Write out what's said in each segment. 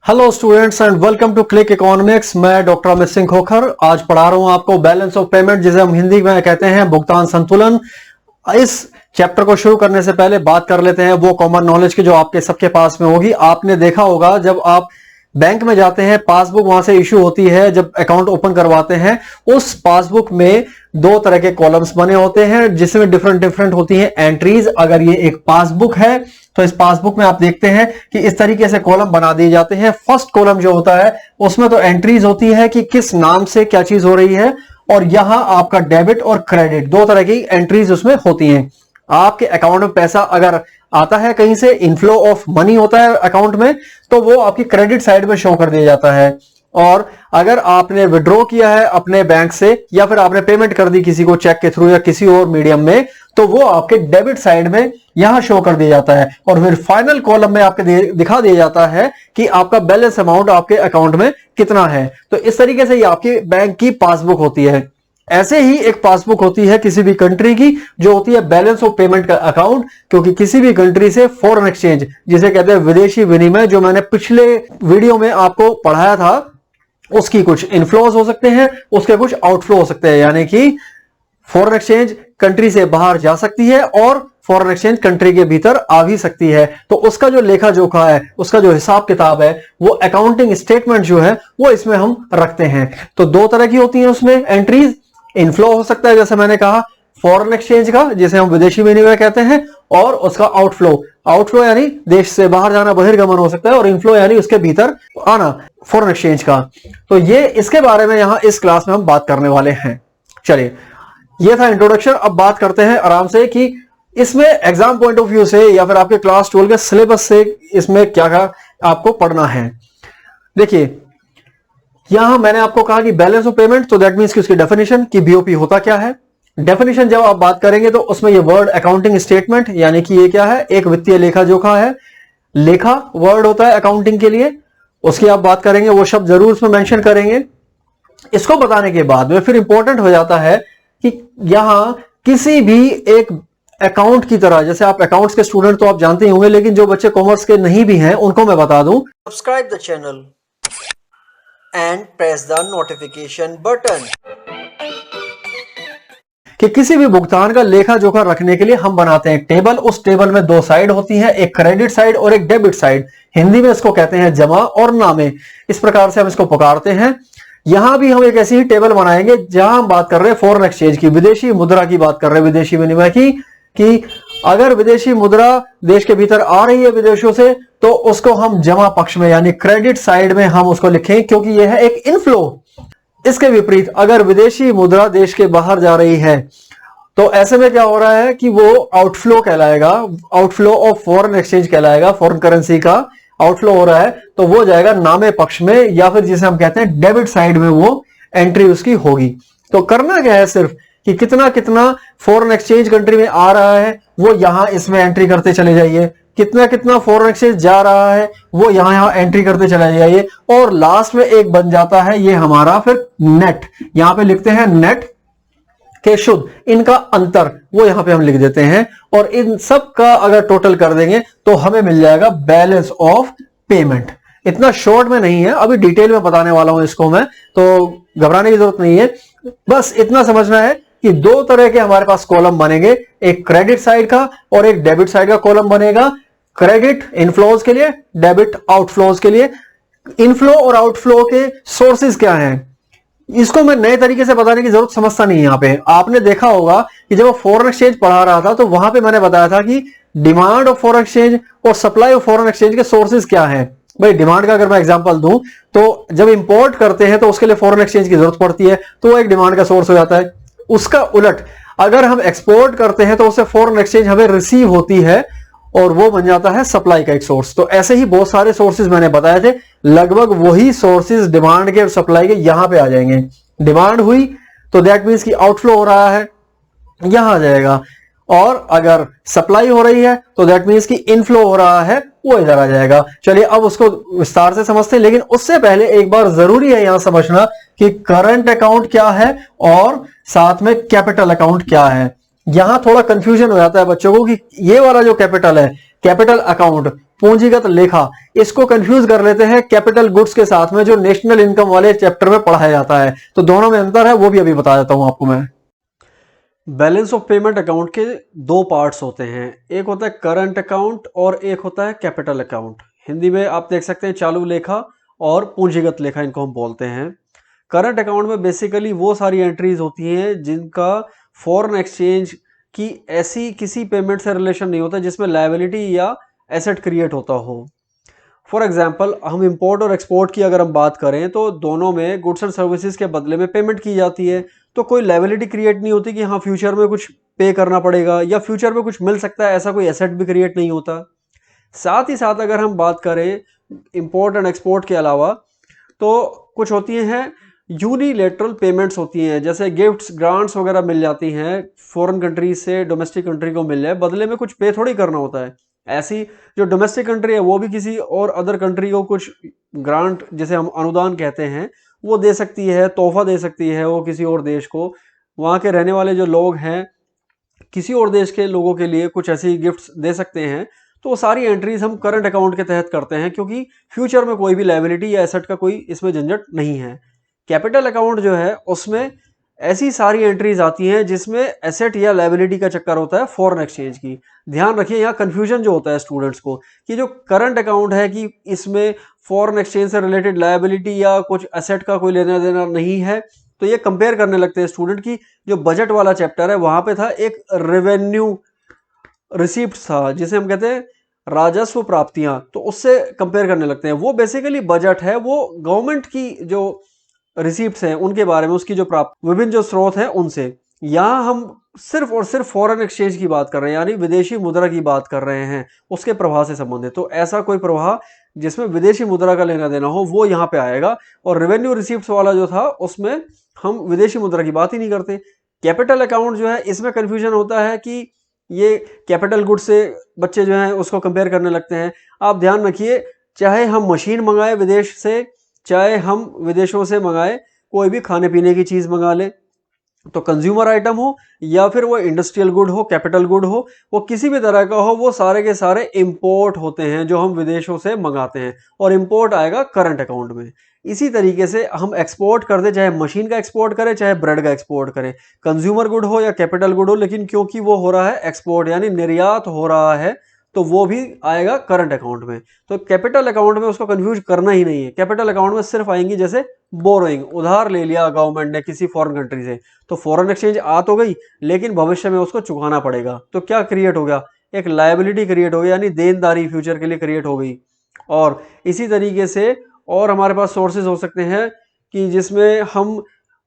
Hello students and welcome to click economics. मैं doctor Amit Singh Khokhar आज पढ़ा रहा हूं आपको बैलेंस ऑफ पेमेंट, जिसे हम हिंदी में कहते हैं भुगतान संतुलन। इस चैप्टर को शुरू करने से पहले बात कर लेते हैं वो कॉमन नॉलेज की जो आपके सबके पास में होगी। आपने देखा होगा जब आप बैंक में जाते हैं, पासबुक वहां से इशू होती है, जब अकाउंट ओपन करवाते हैं उस पासबुक में दो तरह के कॉलम्स बने होते हैं जिसमें डिफरेंट होती हैं एंट्रीज। अगर ये एक पासबुक है तो इस पासबुक में आप देखते हैं कि इस तरीके से कॉलम बना दिए जाते हैं। फर्स्ट कॉलम जो होता है उसमें तो एंट्रीज होती है कि किस नाम से क्या चीज हो रही है, और यहां आपका डेबिट और क्रेडिट दो तरह की एंट्रीज उसमें होती हैं। आपके अकाउंट में पैसा अगर आता है कहीं से, इनफ्लो ऑफ मनी होता है अकाउंट में, तो वो आपकी क्रेडिट साइड में शो कर दिया जाता है। और अगर आपने विड्रॉ किया है अपने बैंक से या फिर आपने पेमेंट कर दी किसी को चेक के थ्रू या किसी और मीडियम में, तो वो आपके डेबिट साइड में यहां शो कर दिया जाता है। और फिर फाइनल कॉलम में आपके दिखा दिया जाता है कि आपका बैलेंस अमाउंट आपके अकाउंट में कितना है। तो इस तरीके से ये आपकी बैंक की पासबुक होती है। ऐसे ही एक पासबुक होती है किसी भी कंट्री की, जो होती है बैलेंस ऑफ पेमेंट का अकाउंट, क्योंकि किसी भी कंट्री से फॉरेन एक्सचेंज जिसे कहते हैं विदेशी विनिमय, जो मैंने पिछले वीडियो में आपको पढ़ाया था, उसकी कुछ इनफ्लोज हो सकते हैं, उसके कुछ आउटफ्लो हो सकते हैं। यानी कि फॉरेन एक्सचेंज कंट्री से बाहर जा सकती है और फॉरेन एक्सचेंज कंट्री के भीतर आ भी सकती है। तो उसका जो लेखा जोखा है, उसका जो हिसाब किताब है, वो अकाउंटिंग स्टेटमेंट जो है वो इसमें हम रखते हैं। तो दो तरह की होती है उसमें एंट्रीज। इनफ्लो हो सकता है जैसे मैंने कहा फॉरेन एक्सचेंज का, जिसे हम विदेशी विनिमय कहते हैं, और उसका आउटफ्लो यानी देश से बाहर जाना, बहिर्गमन हो सकता है, और इनफ्लो यानी उसके भीतर आना फॉरेन एक्सचेंज का। तो ये इसके बारे में यहां इस क्लास में हम बात करने वाले हैं। चलिए, ये था इंट्रोडक्शन। अब बात करते हैं आराम से कि इसमें एग्जाम पॉइंट ऑफ व्यू से या फिर आपके क्लास 12 के सिलेबस से इसमें क्या आपको पढ़ना है। देखिए, यहां मैंने आपको कहा कि बैलेंस ऑफ पेमेंट, तो दैट मींस कि उसकी डेफिनेशन कि बीओपी होता क्या है। डेफिनेशन जब आप बात करेंगे तो उसमें ये वर्ड अकाउंटिंग स्टेटमेंट, यानी कि ये क्या है, एक वित्तीय लेखा जोखा है। लेखा वर्ड होता है अकाउंटिंग के लिए, उसकी आप बात करेंगे, वो शब्द जरूर उसमें मेंशन करेंगे। इसको बताने के बाद में फिर इंपॉर्टेंट हो जाता है कि यहां किसी भी एक अकाउंट की तरह, जैसे आप अकाउंट्स के स्टूडेंट तो आप जानते ही होंगे, लेकिन जो बच्चे कॉमर्स के नहीं भी हैं उनको मैं बता दूं, subscribe the channel and press the notification button, कि किसी भी भुगतान का लेखा जोखा रखने के लिए हम बनाते हैं टेबल। उस टेबल में दो साइड होती है, एक क्रेडिट साइड और एक डेबिट साइड। हिंदी में इसको कहते हैं जमा और नामे, इस प्रकार से हम इसको पुकारते हैं। यहां भी हम एक ऐसी ही टेबल बनाएंगे जहां हम बात कर रहे हैं फॉरेन एक्सचेंज की, विदेशी मुद्रा की बात कर रहे हैं, विदेशी विनिमय की, कि अगर विदेशी मुद्रा देश के भीतर आ रही है विदेशों से, तो उसको हम जमा पक्ष में यानी क्रेडिट साइड में हम उसको लिखें, क्योंकि यह है एक इनफ्लो। इसके विपरीत अगर विदेशी मुद्रा देश के बाहर जा रही है तो ऐसे में क्या हो रहा है कि वो आउटफ्लो कहलाएगा, आउटफ्लो ऑफ फॉरेन एक्सचेंज कहलाएगा, फॉरेन करेंसी का आउटफ्लो हो रहा है, तो वो जाएगा नामे पक्ष में, या फिर जिसे हम कहते हैं डेबिट साइड में वो एंट्री उसकी होगी। तो करना क्या है, सिर्फ कि कितना कितना फॉरेन एक्सचेंज कंट्री में आ रहा है वो यहां इसमें एंट्री करते चले जाइए, कितना कितना फॉरेन एक्सचेंज जा रहा है वो यहां एंट्री करते चले जाइए, और लास्ट में एक बन जाता है ये हमारा फिर नेट। यहां पे लिखते हैं नेट के शुद्ध, इनका अंतर वो यहां पे हम लिख देते हैं, और इन सब का अगर टोटल कर देंगे तो हमें मिल जाएगा बैलेंस ऑफ पेमेंट। इतना शॉर्ट में नहीं है, अभी डिटेल में बताने वाला हूं इसको मैं, तो घबराने की जरूरत नहीं है। बस इतना समझना है कि दो तरह के हमारे पास कॉलम बनेंगे, एक क्रेडिट साइड का और एक डेबिट साइड का कॉलम बनेगा। क्रेडिट इनफ्लोज के लिए, डेबिट आउटफ्लोज के लिए। इनफ्लो और आउटफ्लो के सोर्सेज क्या हैं, इसको मैं नए तरीके से बताने की जरूरत समझता नहीं। यहां पे आपने देखा होगा कि जब फॉरेन एक्सचेंज पढ़ा रहा था तो वहां पे मैंने बताया था कि डिमांड ऑफ फॉरेन एक्सचेंज और सप्लाई ऑफ फॉरेन एक्सचेंज के सोर्सेज क्या है। भाई डिमांड का अगर मैं एग्जांपल दूं तो जब इंपोर्ट करते हैं तो उसके लिए फॉरेन एक्सचेंज की जरूरत पड़ती है, तो वो एक डिमांड का सोर्स हो जाता है। उसका उलट अगर हम एक्सपोर्ट करते हैं तो उससे फॉरेन एक्सचेंज हमें रिसीव होती है और वो बन जाता है सप्लाई का एक सोर्स। तो ऐसे ही बहुत सारे सोर्सेज मैंने बताए थे, लगभग वही सोर्सेज डिमांड के और सप्लाई के यहां पे आ जाएंगे। डिमांड हुई तो दैट मींस कि आउटफ्लो हो रहा है, यहां आ जाएगा, और अगर सप्लाई हो रही है तो दैट मींस कि इनफ्लो हो रहा है, वो इधर आ जाएगा। चलिए अब उसको विस्तार से समझते हैं, लेकिन उससे पहले एक बार जरूरी है यहां समझना कि करंट अकाउंट क्या है और साथ में कैपिटल अकाउंट क्या है। यहां थोड़ा कंफ्यूजन हो जाता है बच्चों को कि ये वाला जो कैपिटल है कैपिटल अकाउंट, पूंजीगत लेखा, इसको कंफ्यूज कर लेते हैं कैपिटल गुड्स के साथ में, जो नेशनल इनकम वाले चैप्टर में पढ़ाया जाता है। तो दोनों में अंतर है, वो भी अभी बता देता हूं आपको मैं। बैलेंस ऑफ पेमेंट अकाउंट के दो पार्ट्स होते हैं, एक होता है करंट अकाउंट और एक होता है कैपिटल अकाउंट। हिंदी में आप देख सकते हैं चालू लेखा और पूंजीगत लेखा, इनको हम बोलते हैं। करंट अकाउंट में बेसिकली वो सारी एंट्रीज होती हैं जिनका फॉरेन एक्सचेंज की ऐसी किसी पेमेंट से रिलेशन नहीं होता जिसमें लायबिलिटी या एसेट क्रिएट होता हो। फॉर एग्जाम्पल, हम इंपोर्ट और एक्सपोर्ट की अगर हम बात करें तो दोनों में गुड्स एंड सर्विसेज के बदले में पेमेंट की जाती है, तो कोई लायबिलिटी क्रिएट नहीं होती कि हाँ फ्यूचर में कुछ पे करना पड़ेगा या फ्यूचर में कुछ मिल सकता है, ऐसा कोई एसेट भी क्रिएट नहीं होता। साथ ही साथ अगर हम बात करें इंपोर्ट एंड एक्सपोर्ट के अलावा, तो कुछ होती हैं यूनिलेटरल पेमेंट्स होती हैं, जैसे गिफ्ट्स ग्रांट्स वगैरह मिल जाती हैं फॉरेन कंट्री से डोमेस्टिक कंट्री को मिल जाए, बदले में कुछ पे थोड़ी करना होता है। ऐसी जो डोमेस्टिक कंट्री है वो भी किसी और अदर कंट्री को कुछ ग्रांट, जिसे हम अनुदान कहते हैं, वो दे सकती है, तोहफा दे सकती है वो किसी और देश को। वहाँ के रहने वाले जो लोग हैं किसी और देश के लोगों के लिए कुछ ऐसी गिफ्ट्स दे सकते हैं। तो वो सारी एंट्रीज हम करंट अकाउंट के तहत करते हैं, क्योंकि फ्यूचर में कोई भी लायबिलिटी या एसेट का कोई इसमें झंझट नहीं है। कैपिटल अकाउंट जो है उसमें ऐसी सारी एंट्रीज आती हैं जिसमें एसेट या लायबिलिटी का चक्कर होता है फॉरेन एक्सचेंज की। ध्यान रखिए, यहाँ कंफ्यूजन जो होता है स्टूडेंट्स को कि जो करंट अकाउंट है कि इसमें फॉरेन एक्सचेंज से रिलेटेड लायबिलिटी या कुछ एसेट का कोई लेना देना नहीं है, तो ये कंपेयर करने लगते हैं स्टूडेंट की जो बजट वाला चैप्टर है वहां पे था एक रेवेन्यू रिसीप्ट था, जिसे हम कहते हैं राजस्व प्राप्तियां, तो उससे कंपेयर करने लगते हैं। वो बेसिकली बजट है, वो गवर्नमेंट की जो रिसीप्ट्स हैं उनके बारे में, उसकी जो प्राप्त विभिन्न जो स्रोत हैं उनसे। यहाँ हम सिर्फ और सिर्फ फॉरेन एक्सचेंज की बात कर रहे हैं, यानी विदेशी मुद्रा की बात कर रहे हैं, उसके प्रवाह से संबंधित। तो ऐसा कोई प्रवाह जिसमें विदेशी मुद्रा का लेना देना हो वो यहाँ पे आएगा, और रेवेन्यू रिसीप्ट्स वाला जो था उसमें हम विदेशी मुद्रा की बात ही नहीं करते। कैपिटल अकाउंट जो है इसमें कंफ्यूजन होता है कि ये कैपिटल गुड्स से बच्चे जो हैं उसको कंपेयर करने लगते हैं। आप ध्यान रखिए, चाहे हम मशीन मंगाए विदेश से, चाहे हम विदेशों से मंगाए कोई भी खाने पीने की चीज मंगा ले, तो कंज्यूमर आइटम हो या फिर वो इंडस्ट्रियल गुड हो, कैपिटल गुड हो, वो किसी भी तरह का हो, वो सारे के सारे इंपोर्ट होते हैं जो हम विदेशों से मंगाते हैं, और इंपोर्ट आएगा करंट अकाउंट में। इसी तरीके से हम एक्सपोर्ट करते, चाहे मशीन का एक्सपोर्ट करें चाहे ब्रेड का एक्सपोर्ट करें, कंज्यूमर गुड हो या कैपिटल गुड हो, लेकिन क्योंकि वो हो रहा है एक्सपोर्ट यानी निर्यात हो रहा है, तो वो भी आएगा करंट अकाउंट में। तो कैपिटल अकाउंट में उसको कंफ्यूज करना ही नहीं है। कैपिटल अकाउंट में सिर्फ आएंगी जैसे बोरोइंग, उधार ले लिया गवर्नमेंट ने किसी फॉरेन कंट्री से, तो फॉरेन एक्सचेंज आ तो गई लेकिन भविष्य में उसको चुकाना पड़ेगा, तो क्या क्रिएट हो गया, एक लायबिलिटी क्रिएट हो गई, यानी देनदारी फ्यूचर के लिए क्रिएट हो गई। और इसी तरीके से और हमारे पास सोर्सेज हो सकते हैं कि जिसमें हम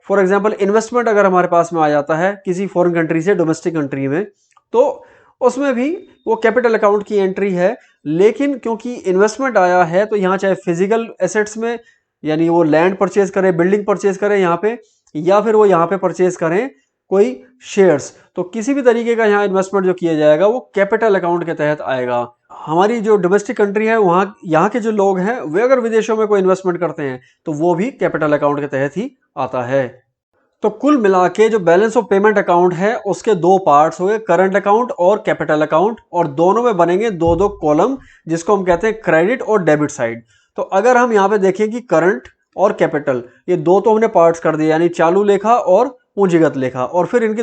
फॉर एग्जाम्पल इन्वेस्टमेंट अगर हमारे पास में आ जाता है किसी फॉरेन कंट्री से डोमेस्टिक कंट्री में, तो उसमें भी वो कैपिटल अकाउंट की एंट्री है। लेकिन क्योंकि इन्वेस्टमेंट आया है तो यहाँ चाहे फिजिकल एसेट्स में, यानी वो लैंड परचेज करें, बिल्डिंग परचेज करें यहाँ पे, या फिर वो यहाँ पे परचेज करें कोई शेयर्स, तो किसी भी तरीके का यहाँ इन्वेस्टमेंट जो किया जाएगा वो कैपिटल अकाउंट के तहत आएगा। हमारी जो डोमेस्टिक कंट्री है वहाँ यहाँ के जो लोग हैं वे अगर विदेशों में कोई इन्वेस्टमेंट करते हैं तो वो भी कैपिटल अकाउंट के तहत ही आता है। तो कुल मिला के जो बैलेंस ऑफ पेमेंट अकाउंट है उसके दो पार्ट्स हो गए, करंट अकाउंट और कैपिटल अकाउंट, और दोनों में बनेंगे दो दो कॉलम जिसको हम कहते हैं क्रेडिट और डेबिट साइड। तो अगर हम यहाँ पे देखें कि करंट और कैपिटल ये दो तो हमने पार्ट्स कर दिए, यानी चालू लेखा और पूंजीगत लेखा, और फिर इनके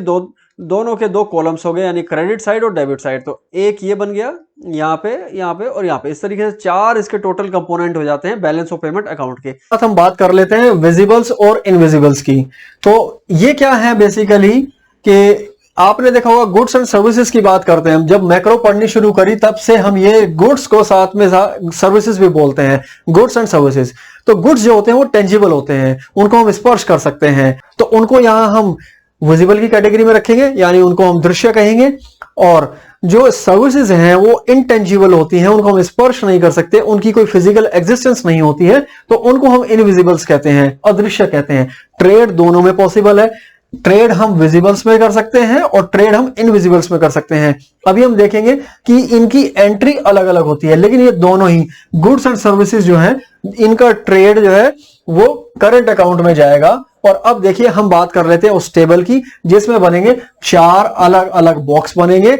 दोनों के दो कॉलम्स हो गए, यानी क्रेडिट साइड और डेबिट साइड। तो एक ये बन गया यहाँ पे और यहाँ पे, इस तरीके से चार इसके टोटल कंपोनेंट हो जाते हैं बैलेंस ऑफ पेमेंट अकाउंट के। अब हम बात कर लेते हैं विजिबल्स और इनविजिबल्स की। तो ये क्या है बेसिकली कि आपने देखा होगा गुड्स एंड सर्विसेज की बात करते हैं हम, जब मैक्रो पढ़नी शुरू करी तब से हम ये गुड्स को साथ में सर्विसेज भी बोलते हैं, गुड्स एंड सर्विसेज। तो गुड्स जो होते हैं वो टेंजिबल होते हैं, उनको हम स्पर्श कर सकते हैं, तो उनको यहां हम विजिबल की कैटेगरी में रखेंगे, यानी उनको हम दृश्य कहेंगे। और जो सर्विसेज हैं वो इनटेंजिबल होती हैं, उनको हम स्पर्श नहीं कर सकते, उनकी कोई फिजिकल एग्जिस्टेंस नहीं होती है, तो उनको हम इनविजिबल्स कहते हैं, अदृश्य कहते हैं। ट्रेड दोनों में पॉसिबल है, ट्रेड हम विजिबल्स में कर सकते हैं और ट्रेड हम इनविजिबल्स में कर सकते हैं। अभी हम देखेंगे कि इनकी एंट्री अलग अलग होती है, लेकिन ये दोनों ही गुड्स एंड सर्विसेज जो है इनका ट्रेड जो है वो करंट अकाउंट में जाएगा। और अब देखिए हम बात कर लेते हैं उस टेबल की जिसमें बनेंगे चार अलग अलग बॉक्स बनेंगे,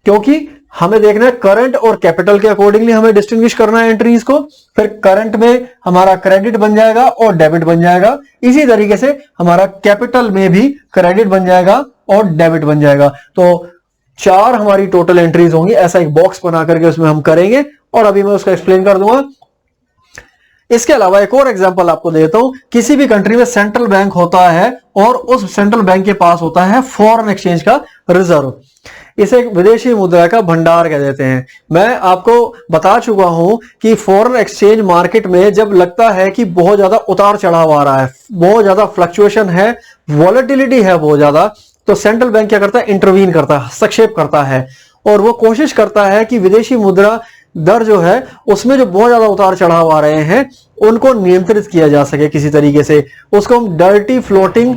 क्योंकि हमें देखना है करंट और कैपिटल के अकॉर्डिंगली हमें डिस्टिंग्विश करना है एंट्रीज को। फिर करंट में हमारा क्रेडिट बन जाएगा और डेबिट बन जाएगा, इसी तरीके से हमारा कैपिटल में भी क्रेडिट बन जाएगा और डेबिट बन जाएगा। तो 4 हमारी टोटल एंट्रीज होंगी, ऐसा एक बॉक्स बना करके उसमें हम करेंगे और अभी मैं उसका एक्सप्लेन कर दूंगा। इसके अलावा एक और एग्जांपल आपको देता हूं। किसी भी कंट्री में सेंट्रल बैंक होता है और उस सेंट्रल बैंक के पास होता है फॉरेन एक्सचेंज का रिजर्व। इसे विदेशी मुद्रा का भंडार कह देते हैं। मैं आपको बता चुका हूं कि फॉरेन एक्सचेंज मार्केट में जब लगता है कि बहुत ज्यादा उतार चढ़ाव आ रहा है, बहुत ज्यादा फ्लक्चुएशन है, वॉलेटिलिटी है बहुत ज्यादा, तो सेंट्रल बैंक क्या करता है, इंटरवीन करता है, हस्तक्षेप करता है और वो कोशिश करता है कि विदेशी मुद्रा दर जो है उसमें जो बहुत ज्यादा उतार चढ़ाव आ रहे हैं उनको नियंत्रित किया जा सके किसी तरीके से। उसको हम dirty floating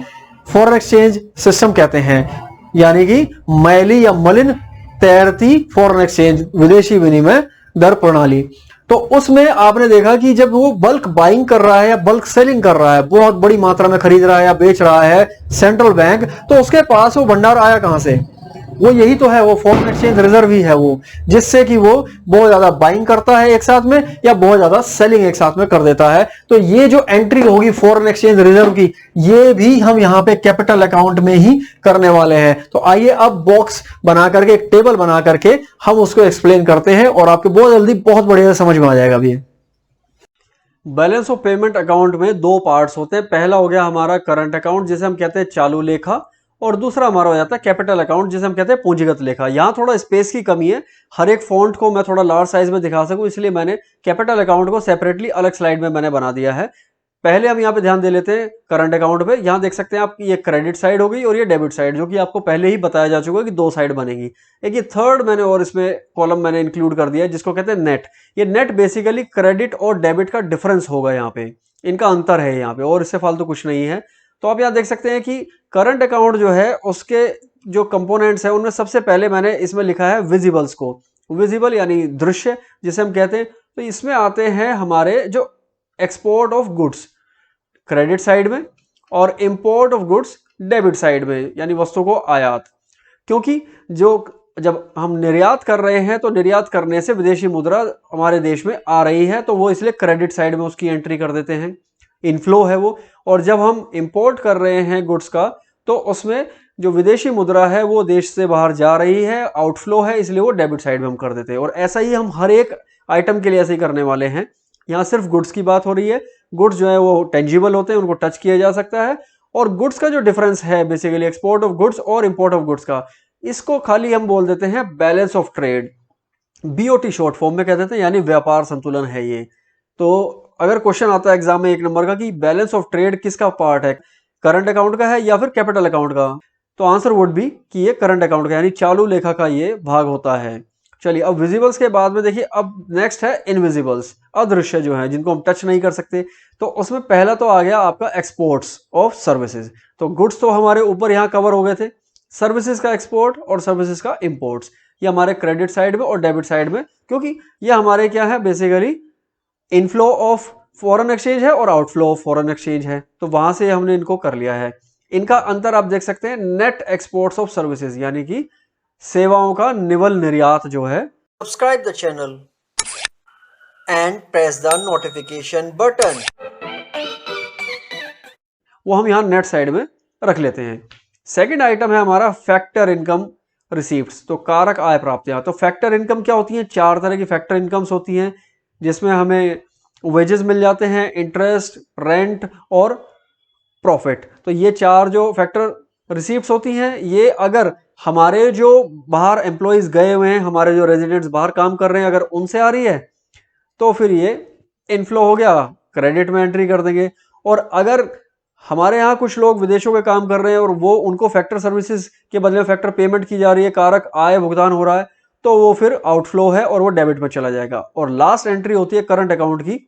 foreign exchange system कहते हैं, यानी कि मैली या मलिन तैरती फॉरेन एक्सचेंज विदेशी विनिमय दर प्रणाली। तो उसमें आपने देखा कि जब वो बल्क बाइंग कर रहा है या बल्क सेलिंग कर रहा है, बहुत बड़ी मात्रा में खरीद रहा है या बेच रहा है सेंट्रल बैंक, तो उसके पास वो भंडार आया कहां से? वो यही तो है, वो फॉरेन एक्सचेंज रिजर्व ही है वो, जिससे कि वो बहुत ज्यादा बाइंग करता है एक साथ में या बहुत ज्यादा सेलिंग एक साथ में कर देता है। तो ये जो एंट्री होगी फॉरेन एक्सचेंज रिजर्व की, ये भी हम यहां पे कैपिटल अकाउंट में ही करने वाले हैं। तो आइए अब बॉक्स बना करके, एक टेबल बना करके हम उसको एक्सप्लेन करते हैं और आपको बहुत जल्दी बहुत बढ़िया समझ में आ जाएगा। अभी बैलेंस ऑफ पेमेंट अकाउंट में 2 पार्ट्स होते हैं। पहला हो गया हमारा करंट अकाउंट जिसे हम कहते हैं चालू लेखा, और दूसरा हमारा हो जाता है कैपिटल अकाउंट जिसे हम कहते हैं पूंजीगत लेखा। यहाँ थोड़ा स्पेस की कमी है, हर एक फॉन्ट को मैं थोड़ा लार्ज साइज में दिखा सकूं, इसलिए मैंने कैपिटल अकाउंट को सेपरेटली अलग स्लाइड में मैंने बना दिया है। पहले हम यहाँ पे ध्यान दे लेते हैं करंट अकाउंट पे। यहाँ देख सकते हैं आप, ये क्रेडिट साइड हो गई और ये डेबिट साइड, जो कि आपको पहले ही बताया जा चुका है कि 2 साइड बनेगी। एक ये थर्ड मैंने और इसमें कॉलम मैंने इंक्लूड कर दिया है जिसको कहते हैं नेट। ये नेट बेसिकली क्रेडिट और डेबिट का डिफरेंस होगा, यहाँ पे इनका अंतर है यहाँ पे, और इससे फालतू कुछ नहीं है। तो आप यहाँ देख सकते हैं कि करंट अकाउंट जो है उसके जो कंपोनेंट्स है उनमें सबसे पहले मैंने इसमें लिखा है विजिबल्स को। विजिबल यानी दृश्य जिसे हम कहते हैं। तो इसमें आते हैं हमारे जो export of goods credit side में और import of goods debit side में, यानी वस्तु को आयात। क्योंकि जब हम निर्यात कर रहे हैं तो निर्यात करने से विदेशी मुद्रा हमारे देश में आ रही है, तो वो इसलिए क्रेडिट साइड में उसकी एंट्री कर देते हैं, इनफ्लो है वो। और जब हम इंपोर्ट कर रहे हैं गुड्स का, तो उसमें जो विदेशी मुद्रा है वो देश से बाहर जा रही है, आउटफ्लो है, इसलिए वो डेबिट साइड में हम कर देते हैं। और ऐसा ही हम हर एक आइटम के लिए ऐसे ही करने वाले हैं। यहाँ सिर्फ गुड्स की बात हो रही है। गुड्स जो है वो टेंजिबल होते हैं, उनको टच किया जा सकता है। और गुड्स का जो डिफरेंस है बेसिकली एक्सपोर्ट ऑफ गुड्स और इंपोर्ट ऑफ गुड्स का, इसको खाली हम बोल देते हैं balance of trade, BOT short form में कह देते हैं, यानी व्यापार संतुलन है ये। तो अगर क्वेश्चन आता है एग्जाम में 1 नंबर का कि बैलेंस ऑफ ट्रेड किसका पार्ट है, करंट अकाउंट का है या फिर कैपिटल अकाउंट का, तो आंसर वुड बी कि ये करंट अकाउंट का यानी चालू लेखा का ये भाग होता है। चलिए अब विजिबल्स के बाद में देखिए, अब नेक्स्ट है इनविजिबल्स, अदृश्य जो है जिनको हम टच नहीं कर सकते। तो उसमें पहला तो आ गया आपका एक्सपोर्ट्स ऑफ सर्विसेज। तो गुड्स तो हमारे ऊपर यहाँ कवर हो गए थे, सर्विसेज का एक्सपोर्ट और सर्विसेज का इंपोर्ट्स, ये हमारे क्रेडिट साइड में और डेबिट साइड में, क्योंकि ये हमारे क्या है basically inflow of foreign exchange है और आउटफ्लो ऑफ फॉरेन एक्सचेंज है। तो वहां से हमने इनको कर लिया है। इनका अंतर आप देख सकते हैं, नेट एक्सपोर्ट्स ऑफ सर्विसेज यानी कि सेवाओं का निवल निर्यात जो है। Subscribe the channel and press the notification button, वो हम यहां नेट साइड में रख लेते हैं। सेकंड आइटम है हमारा फैक्टर इनकम रिसीप्ट्स, तो कारक आय प्राप्तियां। तो फैक्टर इनकम क्या होती है? 4 तरह की फैक्टर इनकम्स होती हैं, जिसमें हमें वेजेस मिल जाते हैं, इंटरेस्ट, रेंट और प्रॉफिट। तो ये 4 जो फैक्टर रिसीप्ट्स होती हैं, ये अगर हमारे जो बाहर एम्प्लॉइज गए हुए हैं, हमारे जो रेजिडेंट्स बाहर काम कर रहे हैं, अगर उनसे आ रही है तो फिर ये इनफ्लो हो गया, क्रेडिट में एंट्री कर देंगे। और अगर हमारे यहाँ कुछ लोग विदेशों के काम कर रहे हैं और वो उनको फैक्टर सर्विसेज के बदले फैक्टर पेमेंट की जा रही है, कारक आय भुगतान हो रहा है, तो वो फिर आउटफ्लो है और वो डेबिट में चला जाएगा। और लास्ट एंट्री होती है करंट अकाउंट की,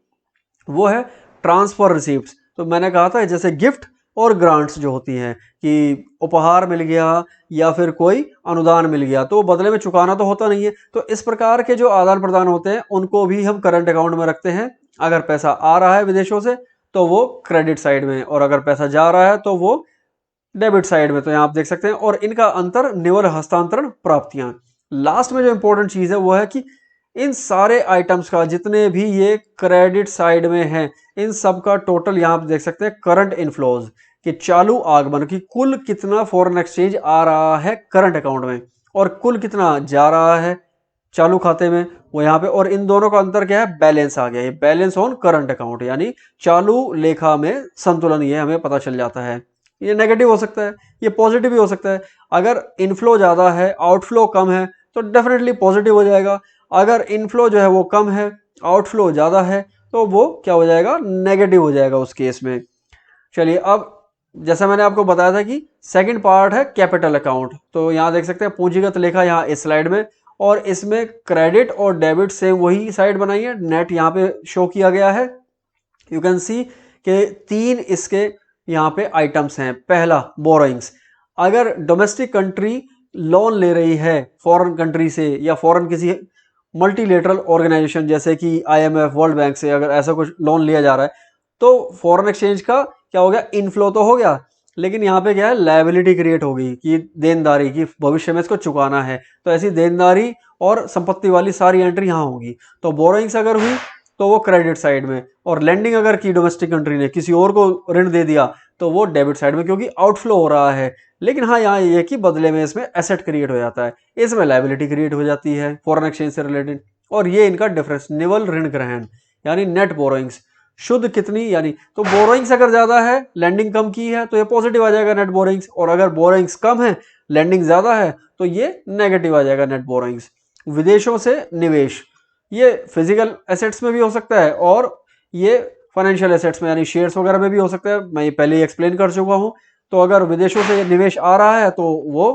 वो है ट्रांसफर रिसीप्ट्स। तो मैंने कहा था जैसे गिफ्ट और ग्रांट्स जो होती हैं कि उपहार मिल गया या फिर कोई अनुदान मिल गया, तो बदले में चुकाना तो होता नहीं है। तो इस प्रकार के जो आदान प्रदान होते हैं उनको भी हम करंट अकाउंट में रखते हैं। अगर पैसा आ रहा है विदेशों से तो वो क्रेडिट साइड में, और अगर पैसा जा रहा है तो वो डेबिट साइड में। तो यहाँ आप देख सकते हैं। और इनका अंतर निवल हस्तांतरण प्राप्तियां। लास्ट में जो इंपॉर्टेंट चीज है वो है कि इन सारे आइटम्स का जितने भी ये क्रेडिट साइड में हैं, इन सब का टोटल यहां आप देख सकते हैं करंट इनफ्लोज, कि चालू आगमन की कुल कितना फॉरेन एक्सचेंज आ रहा है करंट अकाउंट में और कुल कितना जा रहा है चालू खाते में, वो यहाँ पे। और इन दोनों का अंतर क्या है, बैलेंस आ गया, ये बैलेंस ऑन करंट अकाउंट, यानी चालू लेखा में संतुलन, ये हमें पता चल जाता है। ये नेगेटिव हो सकता है, ये पॉजिटिव भी हो सकता है। अगर इनफ्लो ज्यादा है, आउटफ्लो कम है, तो डेफिनेटली पॉजिटिव हो जाएगा। अगर इनफ्लो जो है वो कम है, आउटफ्लो ज्यादा है, तो वो क्या हो जाएगा, नेगेटिव हो जाएगा उस केस में। चलिए, अब जैसा मैंने आपको बताया था कि सेकंड पार्ट है कैपिटल अकाउंट, तो यहां देख सकते हैं पूंजीगत लेखा यहाँ इस स्लाइड में, और इसमें क्रेडिट और डेबिट सेम वही साइड बनाई है, नेट यहाँ पे शो किया गया है। यू कैन सी कि 3 इसके यहाँ पे आइटम्स हैं। पहला, बोरोइंग्स। अगर डोमेस्टिक कंट्री लोन ले रही है फॉरेन कंट्री से या फॉरेन किसी मल्टीलेटरल ऑर्गेनाइजेशन जैसे कि आईएमएफ, वर्ल्ड बैंक से अगर ऐसा कुछ लोन लिया जा रहा है, तो फॉरेन एक्सचेंज का क्या हो गया, इनफ्लो तो हो गया, लेकिन यहाँ पे क्या है, लायबिलिटी क्रिएट हो गई कि देनदारी की भविष्य में इसको चुकाना है। तो ऐसी देनदारी और संपत्ति वाली सारी एंट्री यहाँ होगी। तो बोरोइंग्स अगर हुई तो वो क्रेडिट साइड में, और लेंडिंग अगर की डोमेस्टिक कंट्री ने किसी और को ऋण दे दिया तो वो डेबिट साइड में, क्योंकि आउटफ्लो हो रहा है। लेकिन हाँ, यहाँ ये कि बदले में इसमें एसेट क्रिएट हो जाता है, इसमें लायबिलिटी क्रिएट हो जाती है फॉरेन एक्सचेंज से रिलेटेड। और ये इनका डिफरेंस, निवल ऋण ग्रहण यानी नेट बोरोइंग्स, शुद्ध कितनी, यानी तो बोरोइंग्स अगर ज्यादा है, लैंडिंग कम की है, तो ये पॉजिटिव आ जाएगा नेट बोरोइंग्स, और अगर बोरोइंग्स कम है, लैंडिंग ज्यादा है, तो ये नेगेटिव आ जाएगा नेट बोरोइंग्स। विदेशों से निवेश, ये फिजिकल एसेट्स में भी हो सकता है और ये फाइनेंशियल एसेट्स में यानी शेयर्स वगैरह में भी हो सकता है, मैं ये पहले ही एक्सप्लेन कर चुका हूं। तो अगर विदेशों से निवेश आ रहा है तो वो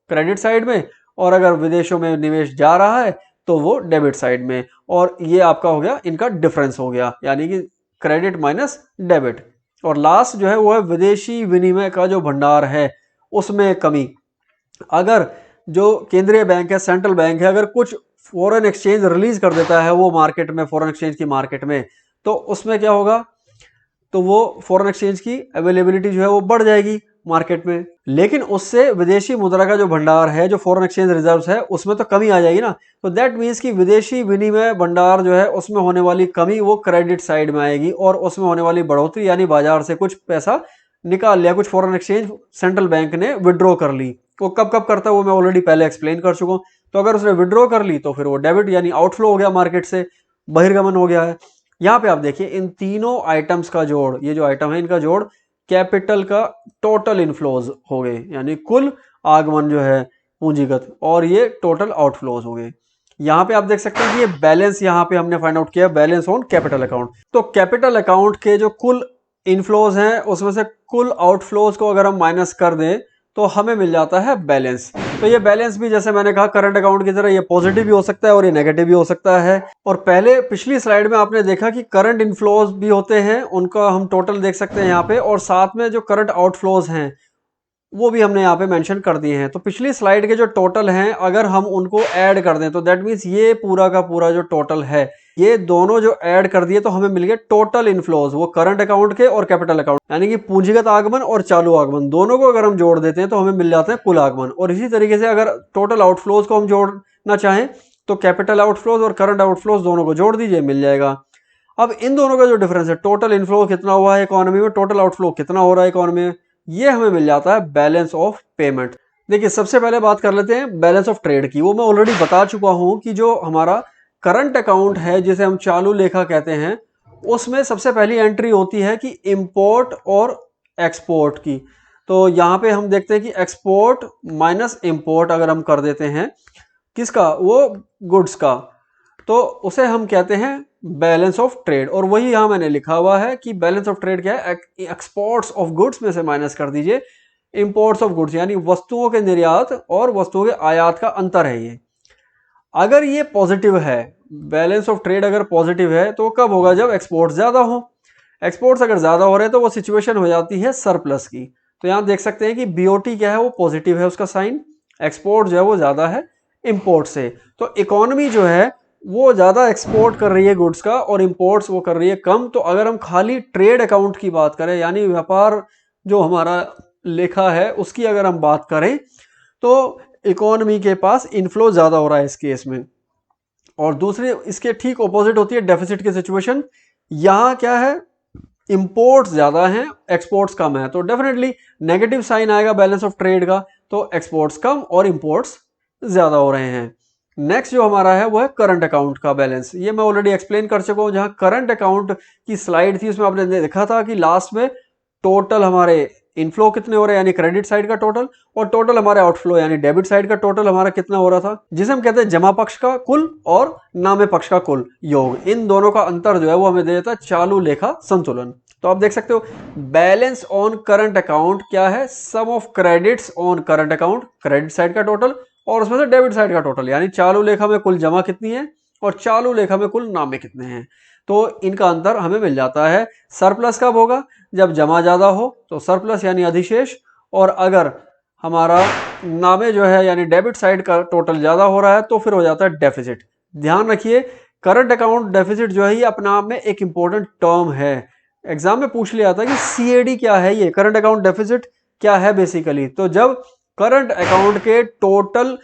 क्रेडिट साइड में, और अगर विदेशों में निवेश जा रहा है तो वो डेबिट साइड में। और ये आपका हो गया, इनका डिफरेंस हो गया, यानी कि क्रेडिट माइनस डेबिट। और लास्ट जो है वो है विदेशी विनिमय का जो भंडार है उसमें कमी। अगर जो केंद्रीय बैंक है, सेंट्रल बैंक है, अगर कुछ फॉरेन एक्सचेंज रिलीज कर देता है वो मार्केट में, फॉरेन एक्सचेंज की मार्केट में, तो उसमें क्या होगा, तो वो फॉरेन एक्सचेंज की अवेलेबिलिटी जो है वो बढ़ जाएगी मार्केट में। लेकिन उससे विदेशी मुद्रा का जो भंडार है, जो फॉरेन एक्सचेंज रिजर्व्स है, उसमें तो कमी आ जाएगी ना। तो दैट मीन्स कि विदेशी विनिमय भंडार जो है उसमें होने वाली कमी वो क्रेडिट साइड में आएगी, और उसमें होने वाली बढ़ोतरी यानी बाजार से कुछ पैसा निकाल लिया, कुछ फॉरेन एक्सचेंज सेंट्रल बैंक ने विड्रॉ कर ली। वो कब कब करता है वो मैं ऑलरेडी पहले एक्सप्लेन कर चुका हूँ। तो अगर उसने विड्रॉ कर ली तो फिर वो डेबिट यानी आउटफ्लो हो गया, मार्केट से बहिर्गमन हो गया है। यहाँ पे आप देखिए इन तीनों आइटम्स का जोड़, ये जो आइटम है इनका जोड़ कैपिटल का टोटल इनफ्लोज हो गए, यानी कुल आगमन जो है पूंजीगत, और ये टोटल आउटफ्लोज हो गए। यहाँ पे आप देख सकते हैं कि ये बैलेंस यहाँ पे हमने फाइंड आउट किया, बैलेंस ऑन कैपिटल अकाउंट। तो कैपिटल अकाउंट के जो कुल इनफ्लोज हैं उसमें से कुल आउटफ्लोज को अगर हम माइनस कर दें तो हमें मिल जाता है बैलेंस। तो ये बैलेंस भी जैसे मैंने कहा करंट अकाउंट की तरह ये पॉजिटिव भी हो सकता है और ये नेगेटिव भी हो सकता है। और पहले पिछली स्लाइड में आपने देखा कि करंट इनफ्लोज भी होते हैं, उनका हम टोटल देख सकते हैं यहाँ पे, और साथ में जो करंट आउटफ्लोज हैं वो भी हमने यहाँ पे मेंशन कर दिए हैं। तो पिछली स्लाइड के जो टोटल हैं अगर हम उनको ऐड कर दें तो दैट मीन्स ये पूरा का पूरा जो टोटल है, ये दोनों जो ऐड कर दिए तो हमें मिल गए टोटल इनफ्लोज, वो करंट अकाउंट के और कैपिटल अकाउंट, यानी कि पूंजीगत आगमन और चालू आगमन दोनों को अगर हम जोड़ देते हैं तो हमें मिल जाता है कुल आगमन। और इसी तरीके से अगर टोटल आउटफ्लोज को हम जोड़ना चाहें तो कैपिटल आउटफ्लोज और करंट आउटफ्लोज दोनों को जोड़ दीजिए, मिल जाएगा। अब इन दोनों का जो डिफरेंस है, टोटल इनफ्लो कितना हुआ है इकोनॉमी में, टोटल आउटफ्लो कितना हो रहा है इकोनॉमी में, ये हमें मिल जाता है बैलेंस ऑफ पेमेंट। देखिए सबसे पहले बात कर लेते हैं बैलेंस ऑफ ट्रेड की। वो मैं ऑलरेडी बता चुका हूं कि जो हमारा करंट अकाउंट है जिसे हम चालू लेखा कहते हैं, उसमें सबसे पहली एंट्री होती है कि इंपोर्ट और एक्सपोर्ट की। तो यहां पे हम देखते हैं कि एक्सपोर्ट माइनस इंपोर्ट अगर हम कर देते हैं किसका, वो गुड्स का, तो उसे हम कहते हैं बैलेंस ऑफ ट्रेड। और वही यहां मैंने लिखा हुआ है कि बैलेंस ऑफ ट्रेड क्या है, एक्सपोर्ट्स ऑफ गुड्स में से माइनस कर दीजिए इंपोर्ट्स ऑफ गुड्स, यानी वस्तुओं के निर्यात और वस्तुओं के आयात का अंतर है ये। अगर ये पॉजिटिव है, बैलेंस ऑफ ट्रेड अगर पॉजिटिव है तो कब होगा, जब एक्सपोर्ट ज्यादा हो। एक्सपोर्ट्स अगर ज्यादा हो रहे हैं तो वो सिचुएशन हो जाती है सरप्लस की। तो यहां देख सकते हैं कि बीओटी क्या है, वो पॉजिटिव है उसका साइन, एक्सपोर्ट जो है वो ज्यादा है इंपोर्ट से। तो इकोनॉमी जो है वो ज्यादा एक्सपोर्ट कर रही है गुड्स का और इंपोर्ट्स वो कर रही है कम। तो अगर हम खाली ट्रेड अकाउंट की बात करें, यानी व्यापार जो हमारा लेखा है उसकी अगर हम बात करें, तो इकोनॉमी के पास इनफ्लो ज्यादा हो रहा है इस केस में। और दूसरी इसके ठीक ऑपोजिट होती है डेफिसिट की सिचुएशन। यहां क्या है, इंपोर्ट्स ज्यादा हैं, एक्सपोर्ट्स कम है, तो डेफिनेटली नेगेटिव साइन आएगा बैलेंस ऑफ ट्रेड का, तो एक्सपोर्ट्स कम और इंपोर्ट्स ज्यादा हो रहे हैं। नेक्स्ट जो हमारा है वो है करंट अकाउंट का बैलेंस। ये मैं ऑलरेडी एक्सप्लेन कर चुका हूं, जहां करंट अकाउंट की स्लाइड थी उसमें आपने देखा था कि लास्ट में टोटल हमारे इनफ्लो कितने हो रहे हैं यानी क्रेडिट साइड का टोटल, और टोटल हमारे आउटफ्लो यानी डेबिट साइड का टोटल हमारा कितना हो रहा था, जिसे हम कहते हैं जमा पक्ष का कुल और नामे पक्ष का कुल योग। इन दोनों का अंतर जो है वो हमें दे देता है चालू लेखा संतुलन। तो आप देख सकते हो बैलेंस ऑन करंट अकाउंट क्या है, sum of credits on current account, credit side का टोटल और उसमें से डेबिट साइड का टोटल, यानी चालू लेखा में कुल जमा कितनी है और चालू लेखा में कुल नामे कितने हैं। तो इनका अंतर हमें मिल जाता है। सरप्लस कब होगा, जब जमा ज्यादा हो तो सरप्लस यानी अधिशेष, और अगर हमारा नामे जो है यानी डेबिट साइड का टोटल ज्यादा हो रहा है तो फिर हो जाता है डेफिसिट। ध्यान रखिए करंट अकाउंट डेफिसिट जो है ये अपने आप में एक इंपॉर्टेंट टर्म है। एग्जाम में पूछ लिया था कि सीएडी क्या है, ये करंट अकाउंट डेफिसिट क्या है बेसिकली। तो जब करंट अकाउंट के टोटल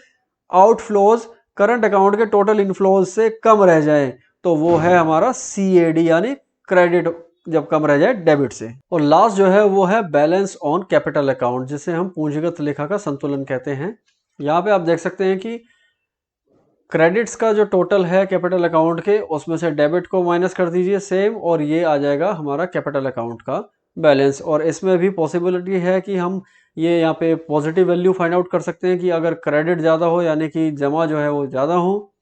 आउटफ्लोज करंट अकाउंट के टोटल इनफ्लोज से कम रह जाए तो वो है हमारा सीएडी यानी क्रेडिट जब कम रह जाए डेबिट से। और लास्ट जो है वो है बैलेंस ऑन कैपिटल अकाउंट, जिसे हम पूंजीगत लेखा का संतुलन कहते हैं। यहाँ पे आप देख सकते हैं कि क्रेडिट्स का जो टोटल है कैपिटल अकाउंट के उसमें से डेबिट को माइनस कर दीजिए सेम, और ये आ जाएगा हमारा कैपिटल अकाउंट का बैलेंस। और इसमें भी पॉसिबिलिटी है कि हम ये यहाँ पे पॉजिटिव वैल्यू फाइंड आउट कर सकते हैं कि अगर क्रेडिट ज़्यादा हो यानी कि जमा जो है वो ज़्यादा हो,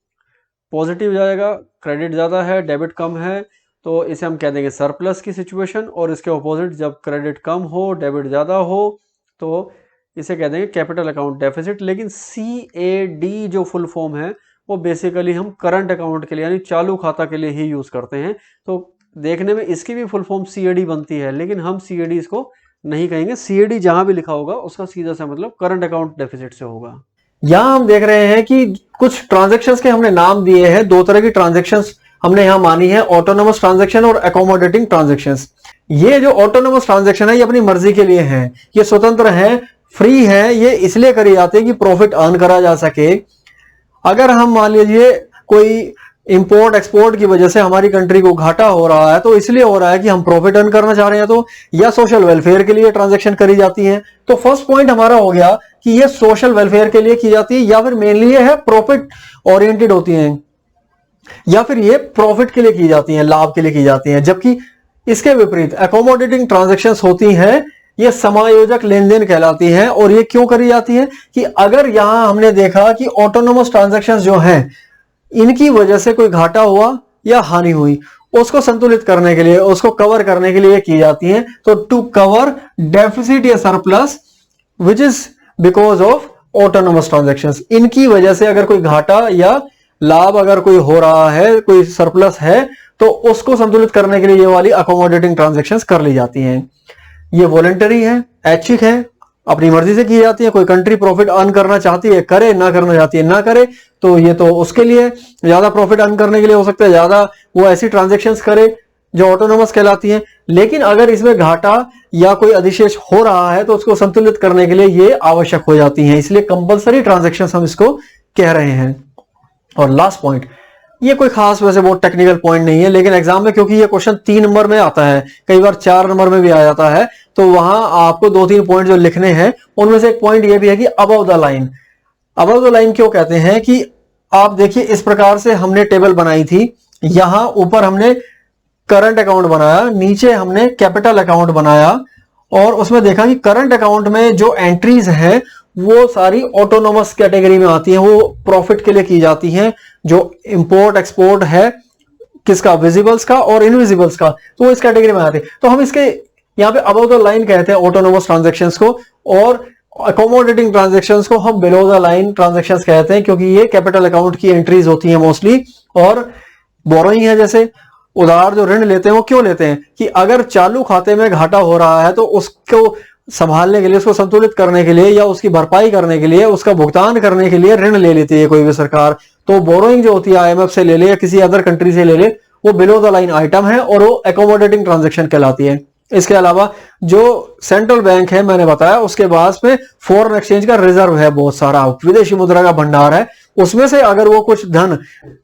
पॉजिटिव जाएगा, क्रेडिट ज़्यादा है डेबिट कम है तो इसे हम कह देंगे सरप्लस की सिचुएशन, और इसके ऑपोजिट जब क्रेडिट कम हो डेबिट ज़्यादा हो तो इसे कह देंगे कैपिटल अकाउंट डेफिसिट। लेकिन CAD जो फुल फॉर्म है वो बेसिकली हम करंट अकाउंट के लिए यानी चालू खाता के लिए ही यूज़ करते हैं। तो देखने में इसकी भी फुल फॉर्म CAD बनती है, लेकिन हम CAD इसको नहीं कहेंगे। CAD जहां भी लिखा होगा उसका सीधा सा मतलब करंट अकाउंट डेफिसिट से होगा। यहां हम देख रहे हैं कि कुछ ट्रांजैक्शंस के हमने नाम दिए हैं, दो तरह की ट्रांजैक्शंस हमने यहां मानी है, ऑटोनोमस ट्रांजैक्शन और अकोमोडेटिंग ट्रांजैक्शंस। ये जो ऑटोनोमस ट्रांजैक्शन है ये अपनी मर्जी के लिए है, ये स्वतंत्र है, फ्री है, ये इसलिए करी जाती है कि प्रॉफिट अर्न करा जा सके। अगर हम मान लीजिए कोई इंपोर्ट एक्सपोर्ट की वजह से हमारी कंट्री को घाटा हो रहा है तो इसलिए हो रहा है कि हम प्रॉफिट अर्न करना चाह रहे हैं, तो या सोशल वेलफेयर के लिए ट्रांजैक्शन करी जाती है। तो फर्स्ट पॉइंट हमारा हो गया कि ये सोशल वेलफेयर के लिए की जाती है, या फिर मेनली ये है प्रॉफिट ओरिएंटेड होती हैं, या फिर ये प्रॉफिट के लिए की जाती हैं, लाभ के लिए की जाती हैं। जबकि इसके विपरीत अकोमोडेटिंग ट्रांजैक्शंस होती हैं, ये समायोजक लेन देन कहलाती है। और ये क्यों करी जाती है कि अगर यहां हमने देखा कि ऑटोनोमस ट्रांजैक्शंस जो हैं इनकी वजह से कोई घाटा हुआ या हानि हुई, उसको संतुलित करने के लिए, उसको कवर करने के लिए की जाती हैं। तो टू कवर डेफिसिट या surplus which is because of autonomous transactions, इनकी वजह से अगर कोई घाटा या लाभ अगर कोई हो रहा है, कोई सरप्लस है, तो उसको संतुलित करने के लिए ये वाली अकोमोडेटिंग ट्रांजैक्शंस कर ली जाती हैं। ये वॉलंटरी है, ऐच्छिक है, अपनी मर्जी से की जाती है। कोई कंट्री प्रॉफिट अर्न करना चाहती है करे, ना करना चाहती है ना करे, तो ये तो उसके लिए ज्यादा प्रॉफिट अर्न करने के लिए हो सकता है ज्यादा वो ऐसी ट्रांजैक्शंस करे जो ऑटोनोमस कहलाती हैं। लेकिन अगर इसमें घाटा या कोई अधिशेष हो रहा है तो उसको संतुलित करने के लिए ये आवश्यक हो जाती हैं, इसलिए कंपलसरी ट्रांजैक्शंस हम इसको कह रहे हैं। और लास्ट पॉइंट, ये कोई खास वैसे बहुत टेक्निकल पॉइंट नहीं है, लेकिन एग्जाम में क्योंकि ये क्वेश्चन 3 नंबर में आता है, कई बार 4 नंबर में भी आ जाता है, तो वहां आपको 2-3 पॉइंट जो लिखने हैं उनमें से एक पॉइंट ये भी है कि above the line. Above the line क्यों कहते हैं कि आप देखिए इस प्रकार से हमने टेबल बनाई थी, यहां ऊपर हमने करंट अकाउंट बनाया, नीचे हमने कैपिटल अकाउंट बनाया, और उसमें देखा कि करंट अकाउंट में जो एंट्रीज हैं वो सारी ऑटोनोमस कैटेगरी में आती हैं, वो प्रॉफिट के लिए की जाती हैं। जो इंपोर्ट एक्सपोर्ट है किसका, विजिबल्स का और इनविजिबल्स का, तो वो इस कैटेगरी में आते हैं। तो हम इसके यहाँ पे अबव द लाइन कहते हैं ऑटोनोमस ट्रांजैक्शंस को, और अकोमोडेटिंग ट्रांजैक्शंस को हम बिलो द लाइन ट्रांजैक्शंस कहते हैं, क्योंकि ये कैपिटल अकाउंट की एंट्रीज होती हैं मोस्टली। और बोरोइंग है, जैसे उधार जो ऋण लेते हैं वो क्यों लेते हैं कि अगर चालू खाते में घाटा हो रहा है तो उसको संभालने के लिए, उसको संतुलित करने के लिए, या उसकी भरपाई करने के लिए, उसका भुगतान करने के लिए ऋण ले लेती है कोई भी सरकार। तो बोरोइंग जो होती है IMF से ले ले या किसी अदर कंट्री से ले ले, वो बिलो द लाइन आइटम है और वो अकोमोडेटिंग ट्रांजैक्शन कहलाती है। इसके अलावा जो सेंट्रल बैंक है मैंने बताया, उसके बाद में फॉरेन एक्सचेंज का रिजर्व है, बहुत सारा विदेशी मुद्रा का भंडार है, उसमें से अगर वो कुछ धन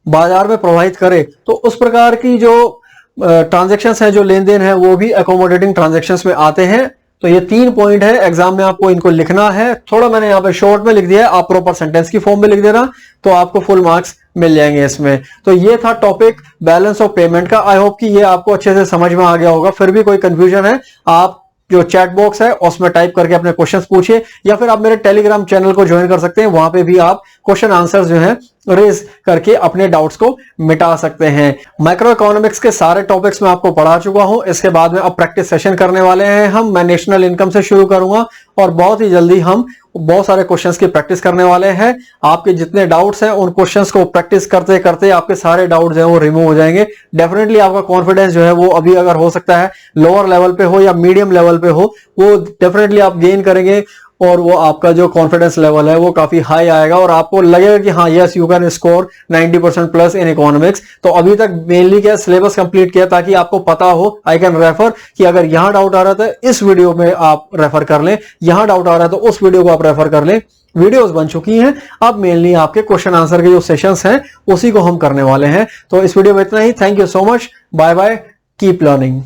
बाजार में प्रवाहित करे तो उस प्रकार की जो ट्रांजैक्शंस है, जो लेन देन है, वो भी अकोमोडेटिंग ट्रांजैक्शंस में आते हैं। तो ये 3 पॉइंट है, एग्जाम में आपको इनको लिखना है। थोड़ा मैंने यहाँ पे शॉर्ट में लिख दिया है, आप प्रॉपर सेंटेंस की फॉर्म में लिख देना तो आपको फुल मार्क्स मिल जाएंगे इसमें। तो ये था टॉपिक बैलेंस ऑफ पेमेंट का। आई होप कि ये आपको अच्छे से समझ में आ गया होगा। फिर भी कोई कंफ्यूजन है, आप जो चैट बॉक्स है उसमें टाइप करके अपने क्वेश्चंस पूछिए, या फिर आप मेरे टेलीग्राम चैनल को ज्वाइन कर सकते हैं। वहां पे भी आप क्वेश्चन आंसर्स जो हैं रेज करके अपने डाउट्स को मिटा सकते हैं। माइक्रो इकोनॉमिक्स के सारे टॉपिक्स मैं आपको पढ़ा चुका हूं। इसके बाद में अब प्रैक्टिस सेशन करने वाले हैं हम। मैं नेशनल इनकम से शुरू करूंगा और बहुत ही जल्दी हम बहुत सारे क्वेश्चंस की प्रैक्टिस करने वाले हैं। आपके जितने डाउट्स हैं उन क्वेश्चंस को प्रैक्टिस करते करते आपके सारे डाउट्स हैं वो रिमूव हो जाएंगे। डेफिनेटली आपका कॉन्फिडेंस जो है वो अभी अगर हो सकता है लोअर लेवल पे हो या मीडियम लेवल पे हो, वो डेफिनेटली आप गेन करेंगे और वो आपका जो कॉन्फिडेंस लेवल है वो काफी हाई आएगा और आपको लगेगा कि हाँ yes you can score 90% plus in economics. तो अभी तक मेनली क्या सिलेबस कंप्लीट किया ताकि आपको पता हो, आई कैन रेफर कि अगर यहां डाउट आ रहा था इस वीडियो में आप रेफर कर लें, यहां डाउट आ रहा है तो उस वीडियो को आप रेफर कर लें। वीडियोस बन चुकी हैं, अब मेनली आपके क्वेश्चन आंसर के जो सेशंस हैं उसी को हम करने वाले हैं। तो इस वीडियो में इतना ही। Thank you so much, bye bye, keep learning.